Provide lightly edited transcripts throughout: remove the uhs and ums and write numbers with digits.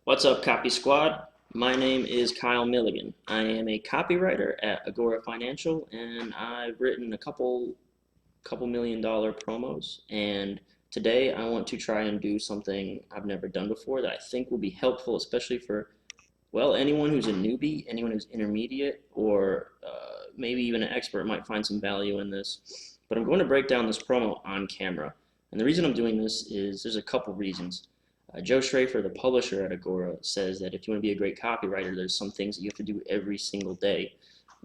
What's up, Copy Squad? My name is Kyle Milligan. I am a copywriter at Agora Financial, and I've written a couple $1 million promos. And today I want to try and do something I've never done before that I think will be helpful, especially for, well, anyone who's a newbie, anyone who's intermediate, or maybe even an expert might find some value in this. But I'm going to break down this promo on camera. And the reason I'm doing this is there's a couple reasons. Joe Schrafer, the publisher at Agora, says that if you want to be a great copywriter, there's some things that you have to do every single day.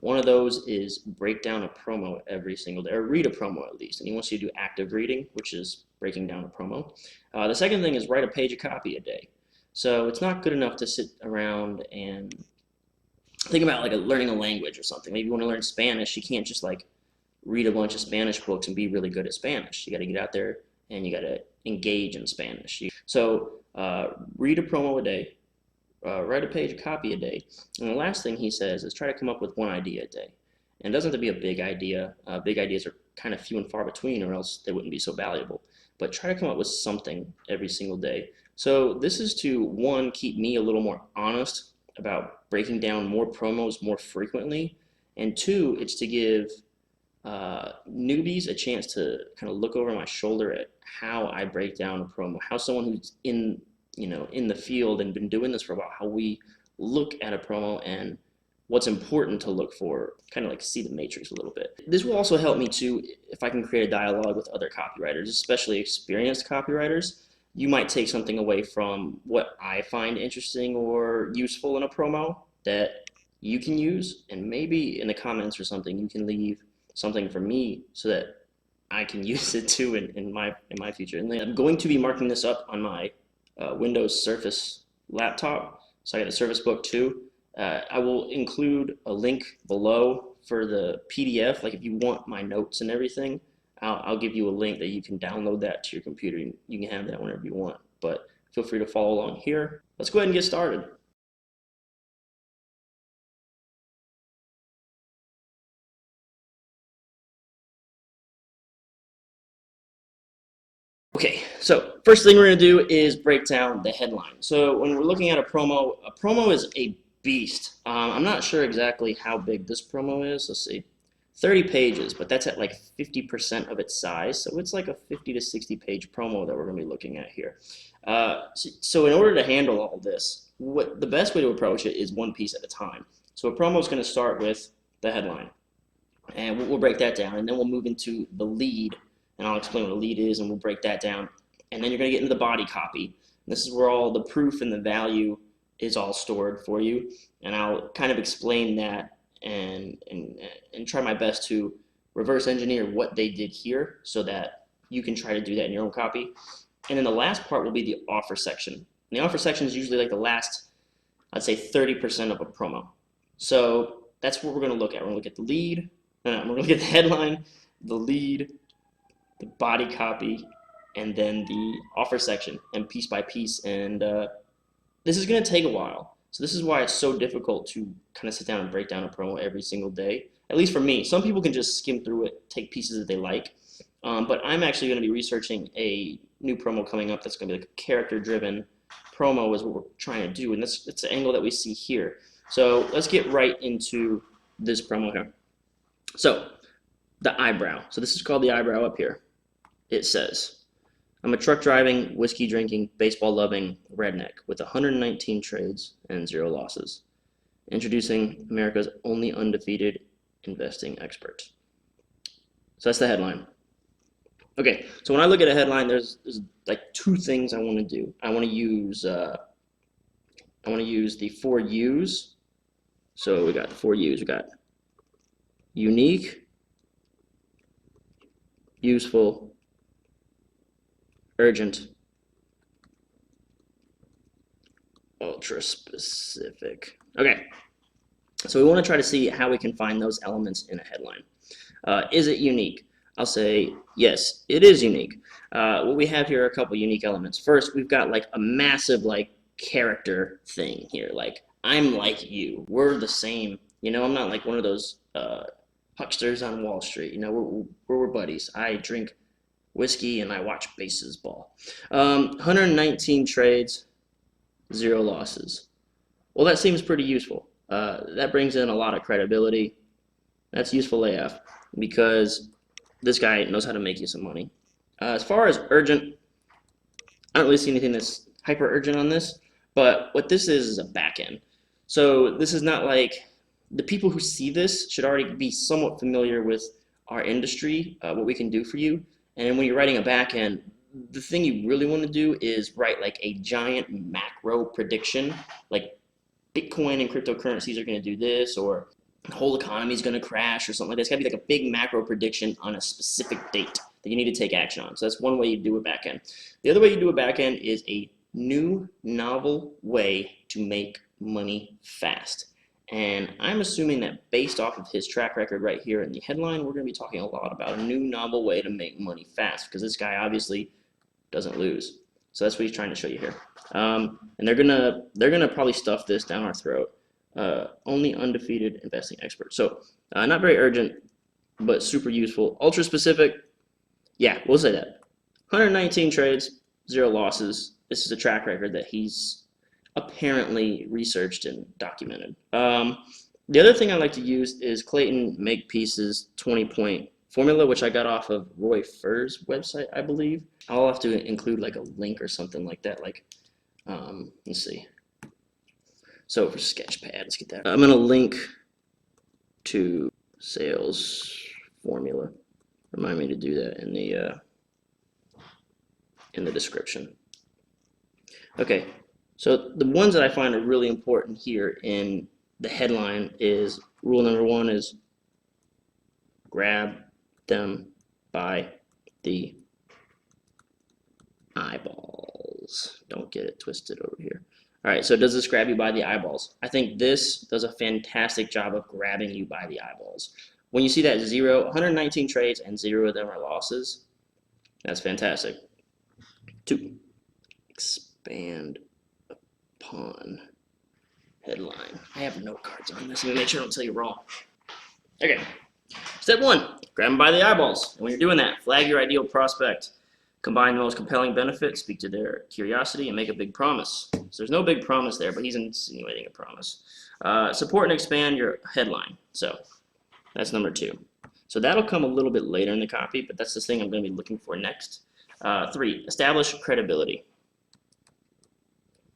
One of those is break down a promo every single day, or read a promo at least. And he wants you to do active reading, which is breaking down a promo. The second thing is write a page of copy a day. So it's not good enough to sit around and think about like learning a language or something. Maybe you want to learn Spanish. You can't just like read a bunch of Spanish books and be really good at Spanish. You got to get out there and you got to engage in Spanish. So read a promo a day, write a page of copy a day. And the last thing he says is try to come up with one idea a day. And it doesn't have to be a big idea. Big ideas are kind of few and far between, or else they wouldn't be so valuable. But try to come up with something every single day. So this is to, one, keep me a little more honest about breaking down more promos more frequently. And two, it's to give newbies a chance to kind of look over my shoulder at how I break down a promo, how someone who's in the field and been doing this for a while, how we look at a promo and what's important to look for, kind of like see the matrix a little bit. This will also help me too if I can create a dialogue with other copywriters, especially experienced copywriters. You might take something away from what I find interesting or useful in a promo that you can use, and maybe in the comments or something you can leave something for me so that I can use it too in my future. And I'm going to be marking this up on my Windows Surface laptop, so I got a Surface Book too. I will include a link below for the PDF. Like if you want my notes and everything, I'll give you a link that you can download that to your computer. You can have that whenever you want, but feel free to follow along here. Let's go ahead and get started. Okay, so first thing we're going to do is break down the headline. So when we're looking at a promo is a beast. I'm not sure exactly how big this promo is. Let's see, 30 pages, but that's at like 50% of its size. So it's like a 50 to 60 page promo that we're going to be looking at here. So in order to handle all this, the best way to approach it is one piece at a time. So a promo is going to start with the headline, and we'll break that down, and then we'll move into the lead, and I'll explain what a lead is, and we'll break that down. And then you're going to get into the body copy. And this is where all the proof and the value is all stored for you, and I'll kind of explain that and try my best to reverse engineer what they did here so that you can try to do that in your own copy. And then the last part will be the offer section. And the offer section is usually like the last, I'd say 30% of a promo. So that's what we're going to look at. We're going to look at the lead, we're going to look at the headline, the lead, the body copy, and then the offer section, and piece by piece. And this is going to take a while. So this is why it's so difficult to kind of sit down and break down a promo every single day, at least for me. Some people can just skim through it, take pieces that they like. But I'm actually going to be researching a new promo coming up that's going to be like a character-driven promo is what we're trying to do. And it's the angle that we see here. So let's get right into this promo here. So the eyebrow. So this is called the eyebrow up here. It says, I'm a truck driving, whiskey drinking, baseball loving redneck with 119 trades and 0 losses. Introducing America's only undefeated investing expert. So that's the headline. Okay, so when I look at a headline, there's like 2 things I want to do. I want to use the 4 U's. So we got the 4 U's. We got unique, useful, urgent, ultra specific. Okay, so we want to try to see how we can find those elements in a headline. Is it unique? I'll say yes, it is unique. What we have here are a couple unique elements. First, we've got like a massive like character thing here. Like, I'm like you. We're the same. I'm not like one of those hucksters on Wall Street. We're buddies. I drink whiskey and I watch baseball. 119 trades, 0 losses. Well, that seems pretty useful. That brings in a lot of credibility. That's useful AF because this guy knows how to make you some money. As far as urgent, I don't really see anything that's hyper urgent on this, but what this is a backend. So this is not like, the people who see this should already be somewhat familiar with our industry, what we can do for you. And when you're writing a backend, the thing you really want to do is write like a giant macro prediction, like Bitcoin and cryptocurrencies are going to do this, or the whole economy is going to crash or something like that. It's got to be like a big macro prediction on a specific date that you need to take action on. So that's one way you do a backend. The other way you do a backend is a new, novel way to make money fast. And I'm assuming that based off of his track record right here in the headline, we're going to be talking a lot about a new, novel way to make money fast, because this guy obviously doesn't lose. So that's what he's trying to show you here. And they're gonna probably stuff this down our throat. Only undefeated investing expert. So not very urgent, but super useful. Ultra specific. Yeah, we'll say that. 119 trades, 0 losses. This is a track record that he's apparently researched and documented. The other thing I like to use is Clayton Makepeace's 20-point formula, which I got off of Roy Furr's website, I believe. I'll have to include like a link or something like that. Like, let's see. So for Sketchpad, let's get that. I'm gonna link to sales formula. Remind me to do that in the description. Okay, so the ones that I find are really important here in the headline is rule number 1 is grab them by the eyeballs. Don't get it twisted over here. All right, so does this grab you by the eyeballs? I think this does a fantastic job of grabbing you by the eyeballs. When you see that 119 trades and 0 of them are losses, that's fantastic. 2, expand upon headline. I have note cards on this. Let me make sure I don't tell you wrong. Okay, step 1, grab them by the eyeballs. And when you're doing that, flag your ideal prospect. Combine the most compelling benefits, speak to their curiosity, and make a big promise. So there's no big promise there, but he's insinuating a promise. Support and expand your headline. So that's number 2. So that'll come a little bit later in the copy, but that's the thing I'm going to be looking for next. 3, establish credibility.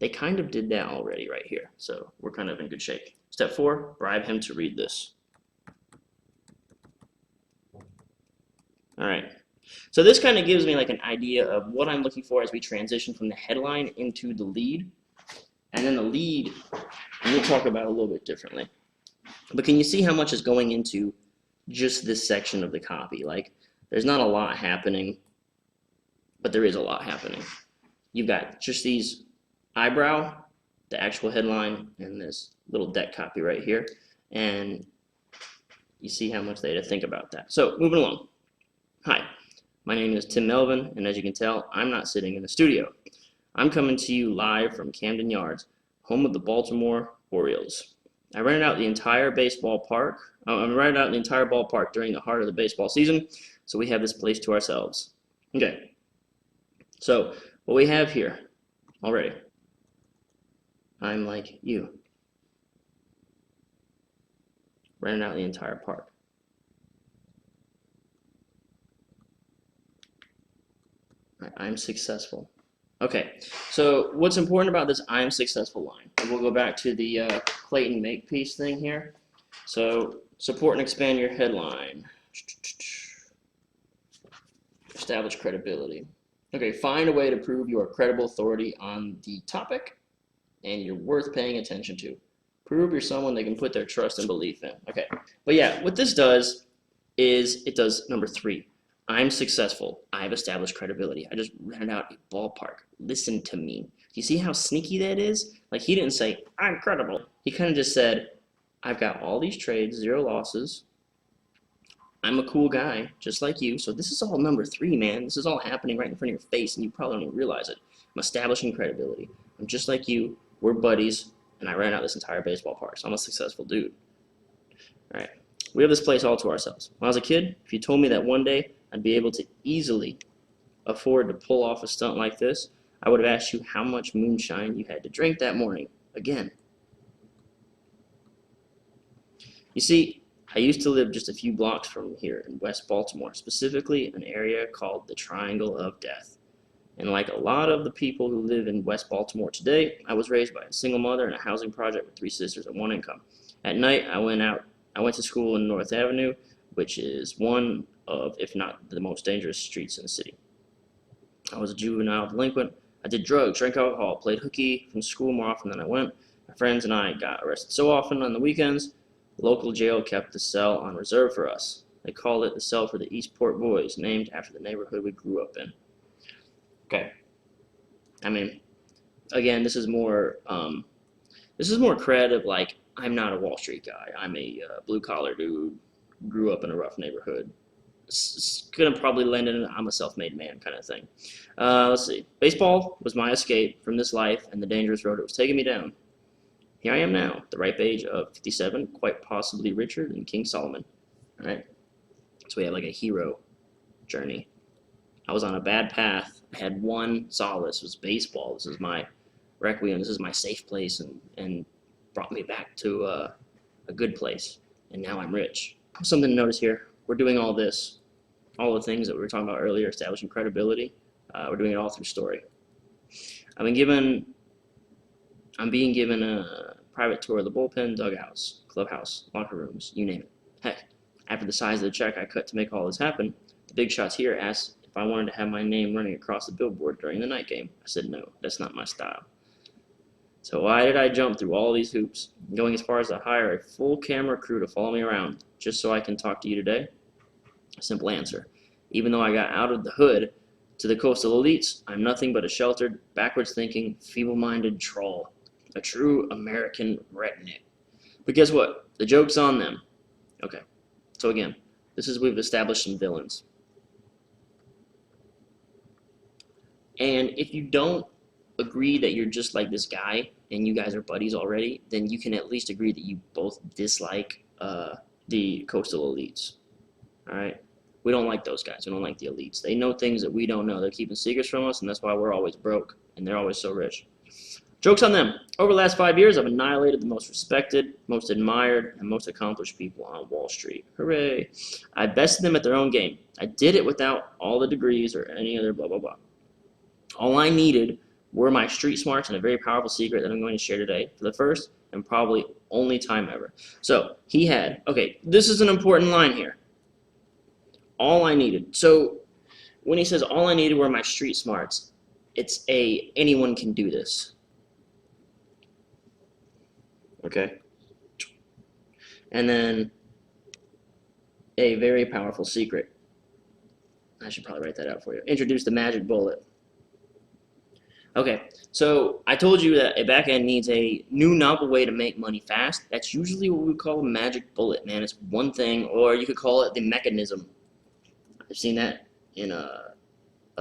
They kind of did that already right here, so we're kind of in good shape. Step 4, bribe him to read this. All right. So this kind of gives me like an idea of what I'm looking for as we transition from the headline into the lead. And then the lead, we'll talk about a little bit differently. But can you see how much is going into just this section of the copy? Like, there's not a lot happening, but there is a lot happening. You've got just these eyebrow, the actual headline, and this little deck copy right here. And you see how much they had to think about that. So moving along. Hi. My name is Tim Melvin, and as you can tell, I'm not sitting in the studio. I'm coming to you live from Camden Yards, home of the Baltimore Orioles. I rented out the entire ballpark during the heart of the baseball season, so we have this place to ourselves. Okay, so what we have here already, I'm like you. Rented out the entire park. I'm successful. Okay, so what's important about this I'm successful line? And we'll go back to the Clayton Makepeace thing here. So support and expand your headline. Establish credibility. Okay, find a way to prove you are credible authority on the topic and you're worth paying attention to. Prove you're someone they can put their trust and belief in. Okay, but yeah, what this does is it does number 3. I'm successful. I've established credibility. I just rented out a ballpark. Listen to me. Do you see how sneaky that is? Like, he didn't say, I'm credible. He kind of just said, I've got all these trades, 0 losses. I'm a cool guy, just like you. So this is all number 3, man. This is all happening right in front of your face, and you probably don't even realize it. I'm establishing credibility. I'm just like you. We're buddies, and I ran out this entire baseball park. So I'm a successful dude. All right. We have this place all to ourselves. When I was a kid, if you told me that one day I'd be able to easily afford to pull off a stunt like this, I would have asked you how much moonshine you had to drink that morning. Again. You see, I used to live just a few blocks from here in West Baltimore, specifically an area called the Triangle of Death. And like a lot of the people who live in West Baltimore today, I was raised by a single mother in a housing project with 3 sisters and 1 income. At night, I went to school in North Avenue, which is one of, if not the most dangerous streets in the city. I was a juvenile delinquent. I did drugs, drank alcohol, played hooky from school more often than I went. My friends and I got arrested so often on the weekends. The local jail kept the cell on reserve for us. They called it the cell for the Eastport Boys, named after the neighborhood we grew up in. Okay. I mean, again, this is more cred of like, I'm not a Wall Street guy. I'm a blue collar dude. Grew up in a rough neighborhood. It's gonna probably land in I'm a self-made man kind of thing. Let's see. Baseball was my escape from this life and the dangerous road it was taking me down. Here I am now, at the ripe age of 57, quite possibly richer than King Solomon. All right. So we have like a hero journey. I was on a bad path. I had one solace, was baseball. This is my requiem. This is my safe place, and brought me back to a good place. And now I'm rich. Something to notice here. We're doing all this, all the things that we were talking about earlier, establishing credibility. We're doing it all through story. I'm being given a private tour of the bullpen, dugouts, clubhouse, locker rooms, you name it. Heck, after the size of the check I cut to make all this happen, the big shots here asked if I wanted to have my name running across the billboard during the night game. I said no, that's not my style. So why did I jump through all these hoops, going as far as to hire a full camera crew to follow me around just so I can talk to you today? A simple answer. Even though I got out of the hood to the coastal elites, I'm nothing but a sheltered, backwards-thinking, feeble-minded troll. A true American redneck. But guess what? The joke's on them. Okay, so again, we've established some villains. And if you don't agree that you're just like this guy and you guys are buddies already, then you can at least agree that you both dislike the coastal elites. All right? We don't like those guys. We don't like the elites. They know things that we don't know. They're keeping secrets from us, and that's why we're always broke, and they're always so rich. Joke's on them. Over the last 5 years, I've annihilated the most respected, most admired, and most accomplished people on Wall Street. Hooray. I bested them at their own game. I did it without all the degrees or any other blah, blah, blah. All I needed were my street smarts and a very powerful secret that I'm going to share today for the first and probably only time ever. So he had, okay, this is an important line here. All I needed. So when he says all I needed were my street smarts, it's anyone can do this. Okay? And then a very powerful secret. I should probably write that out for you. Introduce the magic bullet. Okay, so I told you that a backend needs a new novel way to make money fast. That's usually what we call a magic bullet, man. It's one thing, or you could call it the mechanism. I've seen that in a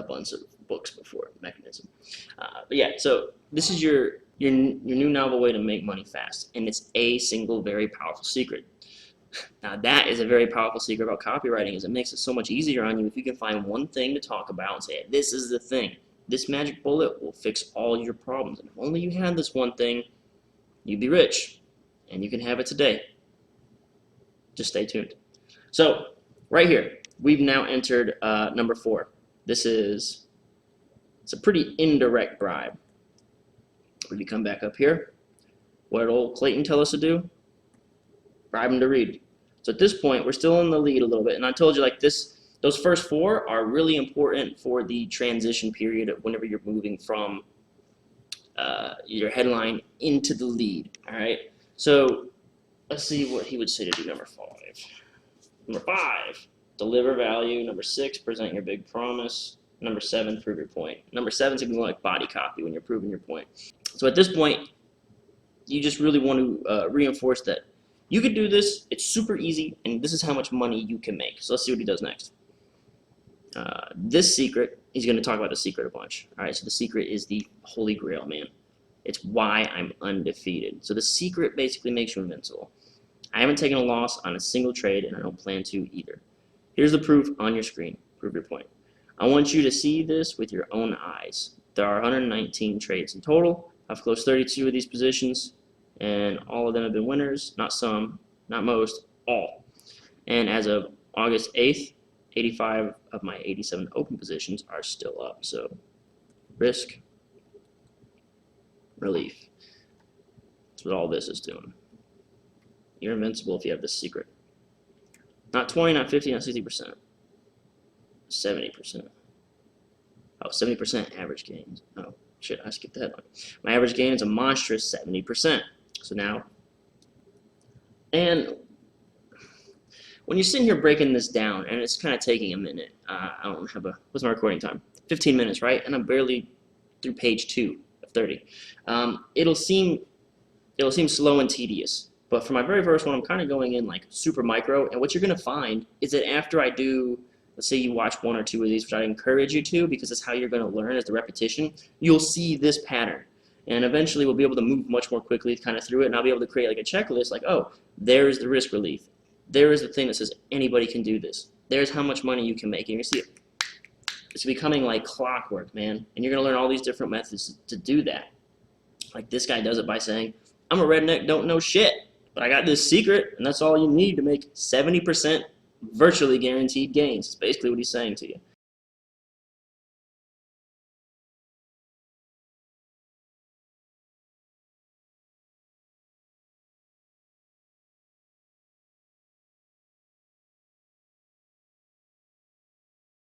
bunch of books before, mechanism. But yeah, so this is your new novel way to make money fast, and it's a single very powerful secret. Now that is a very powerful secret about copywriting, is it makes it so much easier on you if you can find one thing to talk about and say, this is the thing. This magic bullet will fix all your problems. And if only you had this one thing, you'd be rich. And you can have it today. Just stay tuned. So, right here, we've now entered number 4. It's a pretty indirect bribe. If you come back up here, what did old Clayton tell us to do? Bribe him to read. So at this point, we're still in the lead a little bit. And I told you like this, those first 4 are really important for the transition period of whenever you're moving from your headline into the lead, all right? So let's see what he would say to do number 5. Number 5, deliver value. Number 6, present your big promise. Number 7, prove your point. Number 7 is more like body copy when you're proving your point. So at this point, you just really want to reinforce that you could do this, it's super easy, and this is how much money you can make. So let's see what he does next. This secret, he's going to talk about the secret a bunch. All right, so the secret is the holy grail, man. It's why I'm undefeated. So the secret basically makes you invincible. I haven't taken a loss on a single trade, and I don't plan to either. Here's the proof on your screen. Prove your point. I want you to see this with your own eyes. There are 119 trades in total. I've closed 32 of these positions, and all of them have been winners. Not some, not most, all. And as of August 8th, 85 of my 87 open positions are still up. So risk, relief. That's what all this is doing. You're invincible if you have this secret. Not 20, not 50, not 60%. 70%. Oh, 70% average gains. Oh, shit, I skipped that one. My average gain is a monstrous 70%. So now, and when you're sitting here breaking this down, and it's kind of taking a minute, I don't have what's my recording time? 15 minutes, right? And I'm barely through page 2 of 30. It'll seem slow and tedious. But for my very first one, I'm kind of going in like super micro. And what you're going to find is that after I do, let's say you watch 1 or 2 of these, which I encourage you to, because that's how you're going to learn, is the repetition, you'll see this pattern. And eventually we'll be able to move much more quickly kind of through it. And I'll be able to create like a checklist like, oh, there's the risk relief. There is the thing that says anybody can do this. There's how much money you can make. And you see it. It's becoming like clockwork, man. And you're going to learn all these different methods to do that. Like this guy does it by saying, I'm a redneck, don't know shit, but I got this secret, and that's all you need to make 70% virtually guaranteed gains. That's basically what he's saying to you.